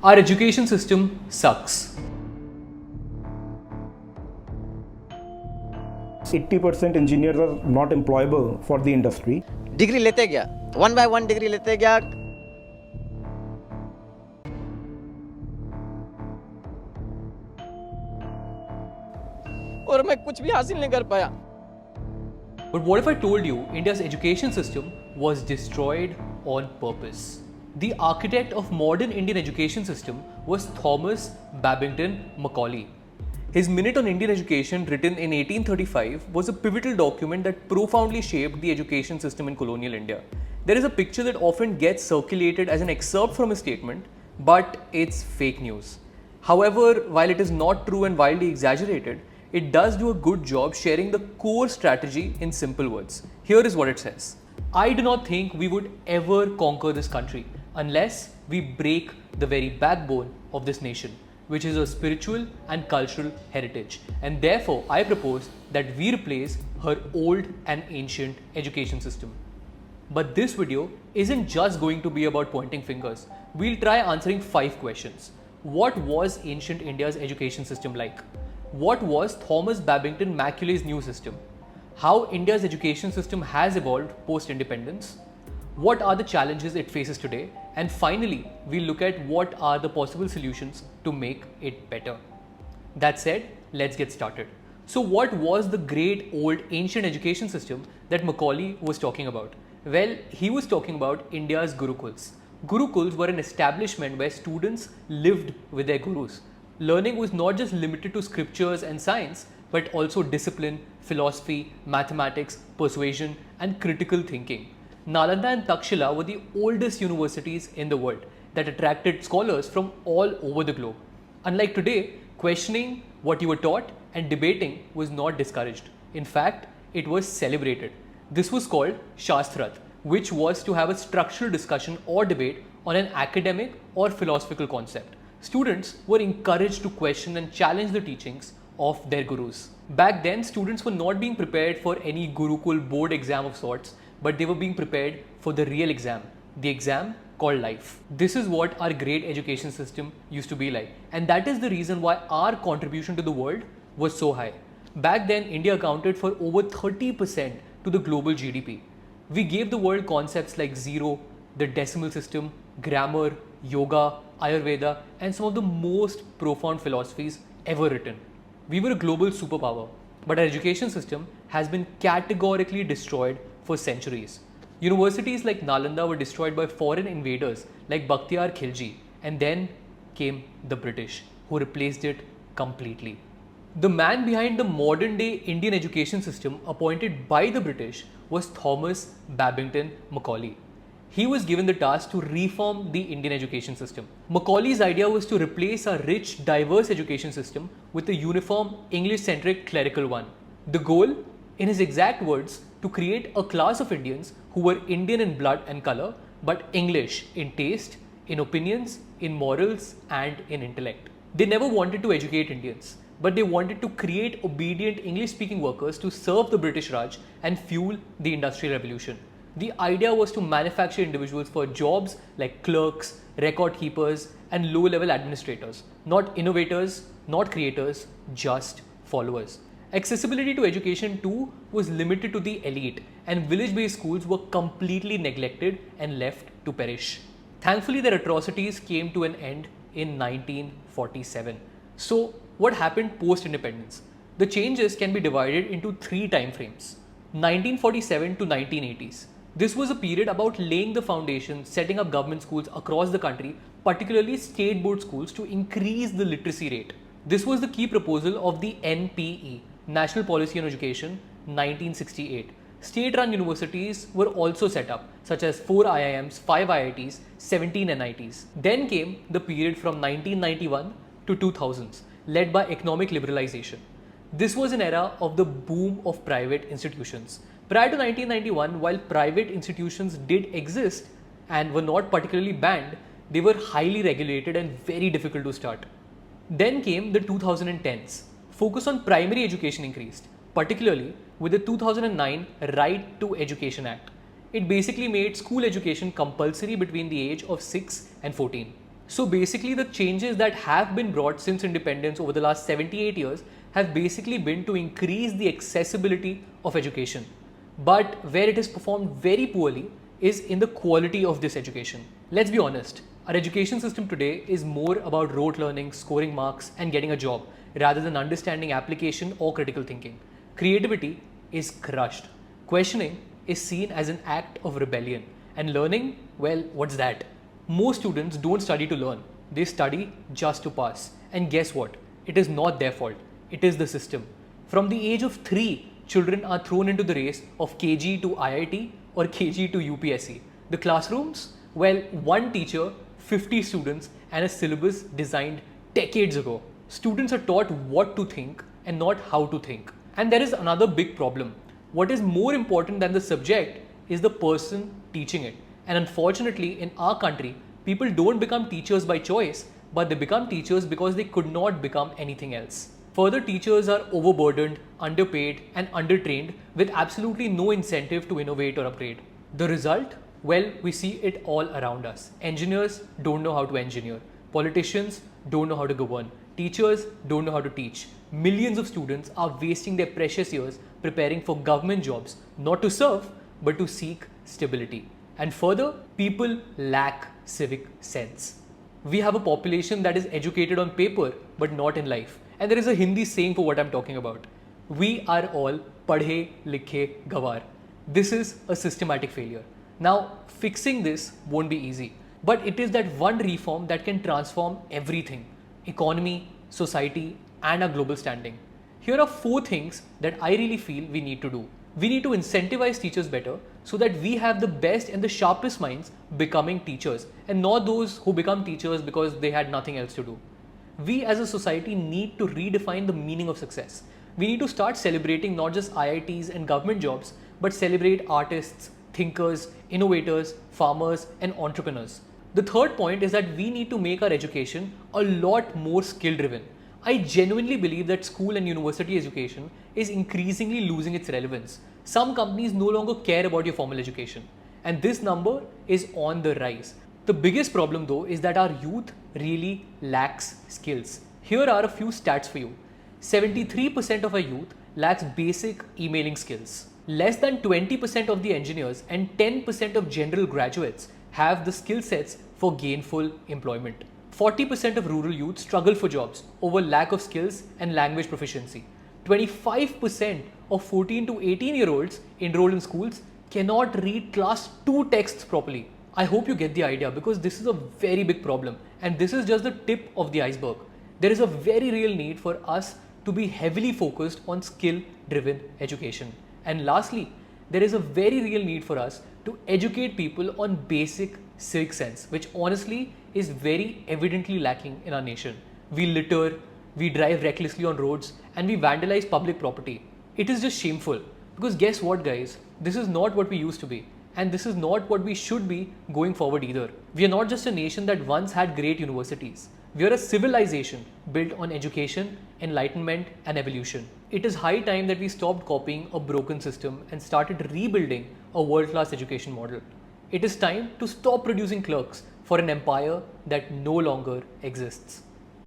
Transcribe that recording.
Our education system sucks. 80% engineers are not employable for the industry. Degree लेते गया, one by one degree लेते गया. और मैं कुछ भी हासिल नहीं कर पाया. But what if I told you India's education system was destroyed on purpose? The architect of modern Indian education system was Thomas Babington Macaulay. His Minute on Indian Education, written in 1835, was a pivotal document that profoundly shaped the education system in colonial India. There is a picture that often gets circulated as an excerpt from his statement, but it's fake news. However, while it is not true and wildly exaggerated, it does do a good job sharing the core strategy in simple words. Here is what it says. I do not think we would ever conquer this country unless we break the very backbone of this nation, which is a spiritual and cultural heritage. And therefore, I propose that we replace her old and ancient education system. But this video isn't just going to be about pointing fingers. We'll try answering 5 questions. What was ancient India's education system like? What was Thomas Babington Macaulay's new system? How India's education system has evolved post-independence? What are the challenges it faces today? And finally, we'll look at what are the possible solutions to make it better. That said, let's get started. So what was the great old ancient education system that Macaulay was talking about? Well, he was talking about India's Gurukuls. Gurukuls were an establishment where students lived with their gurus. Learning was not just limited to scriptures and science, but also discipline, philosophy, mathematics, persuasion, and critical thinking. Nalanda and Takshashila were the oldest universities in the world that attracted scholars from all over the globe. Unlike today, questioning what you were taught and debating was not discouraged. In fact, it was celebrated. This was called Shastrat, which was to have a structural discussion or debate on an academic or philosophical concept. Students were encouraged to question and challenge the teachings of their gurus. Back then, students were not being prepared for any Gurukul board exam of sorts, but they were being prepared for the real exam, the exam called life. This is what our great education system used to be like. And that is the reason why our contribution to the world was so high. Back then, India accounted for over 30% to the global GDP. We gave the world concepts like zero, the decimal system, grammar, yoga, Ayurveda, and some of the most profound philosophies ever written. We were a global superpower, but our education system has been categorically destroyed for centuries. Universities like Nalanda were destroyed by foreign invaders like Bakhtiyar Khilji, and then came the British, who replaced it completely. The man behind the modern day Indian education system appointed by the British was Thomas Babington Macaulay. He was given the task to reform the Indian education system. Macaulay's idea was to replace our rich, diverse education system with a uniform, English-centric clerical one. The goal, in his exact words, to create a class of Indians who were Indian in blood and color, but English in taste, in opinions, in morals, and in intellect. They never wanted to educate Indians, but they wanted to create obedient English-speaking workers to serve the British Raj and fuel the Industrial Revolution. The idea was to manufacture individuals for jobs like clerks, record keepers, and low-level administrators. Not innovators, not creators, just followers. Accessibility to education too was limited to the elite, and village-based schools were completely neglected and left to perish. Thankfully, their atrocities came to an end in 1947. So, what happened post-independence? The changes can be divided into 3 time frames. 1947 to 1980s. This was a period about laying the foundation, setting up government schools across the country, particularly state board schools, to increase the literacy rate. This was the key proposal of the NPE, National Policy on Education, 1968. State-run universities were also set up, such as 4 IIMs, 5 IITs, 17 NITs. Then came the period from 1991 to 2000s, led by economic liberalization. This was an era of the boom of private institutions. Prior to 1991, while private institutions did exist and were not particularly banned, they were highly regulated and very difficult to start. Then came the 2010s. Focus on primary education increased, particularly with the 2009 Right to Education Act. It basically made school education compulsory between the age of 6 and 14. So basically the changes that have been brought since independence over the last 78 years have basically been to increase the accessibility of education. But where it is performed very poorly is in the quality of this education. Let's be honest, our education system today is more about rote learning, scoring marks and getting a job rather than understanding application or critical thinking. Creativity is crushed. Questioning is seen as an act of rebellion. And learning, well, what's that? Most students don't study to learn. They study just to pass. And guess what? It is not their fault. It is the system. From the age of 3, children are thrown into the race of KG to IIT or KG to UPSC. The classrooms? Well, one teacher, 50 students and a syllabus designed decades ago. Students are taught what to think and not how to think. And there is another big problem. What is more important than the subject is the person teaching it. And unfortunately, in our country, people don't become teachers by choice, but they become teachers because they could not become anything else. Further, teachers are overburdened, underpaid, and undertrained with absolutely no incentive to innovate or upgrade. The result? Well, we see it all around us. Engineers don't know how to engineer. Politicians don't know how to govern. Teachers don't know how to teach. Millions of students are wasting their precious years preparing for government jobs, not to serve, but to seek stability. And further, people lack civic sense. We have a population that is educated on paper, but not in life. And there is a Hindi saying for what I'm talking about. We are all padhe likhe gawar. This is a systematic failure. Now, fixing this won't be easy, but it is that one reform that can transform everything: economy, society, and our global standing. Here are 4 things that I really feel we need to do. We need to incentivize teachers better so that we have the best and the sharpest minds becoming teachers and not those who become teachers because they had nothing else to do. We as a society need to redefine the meaning of success. We need to start celebrating not just IITs and government jobs, but celebrate artists, thinkers, innovators, farmers, and entrepreneurs. The third point is that we need to make our education a lot more skill driven. I genuinely believe that school and university education is increasingly losing its relevance. Some companies no longer care about your formal education, and this number is on the rise. The biggest problem though is that our youth really lacks skills. Here are a few stats for you. 73% of our youth lacks basic emailing skills. Less than 20% of the engineers and 10% of general graduates have the skill sets for gainful employment. 40% of rural youth struggle for jobs over lack of skills and language proficiency. 25% of 14 to 18-year-olds enrolled in schools cannot read class 2 texts properly. I hope you get the idea because this is a very big problem and this is just the tip of the iceberg. There is a very real need for us to be heavily focused on skill-driven education. And lastly, there is a very real need for us to educate people on basic civic sense, which honestly is very evidently lacking in our nation. We litter, we drive recklessly on roads, and we vandalize public property. It is just shameful because guess what, guys? This is not what we used to be, and this is not what we should be going forward either. We are not just a nation that once had great universities. We are a civilization built on education, enlightenment, and evolution. It is high time that we stopped copying a broken system and started rebuilding a world-class education model. It is time to stop producing clerks for an empire that no longer exists.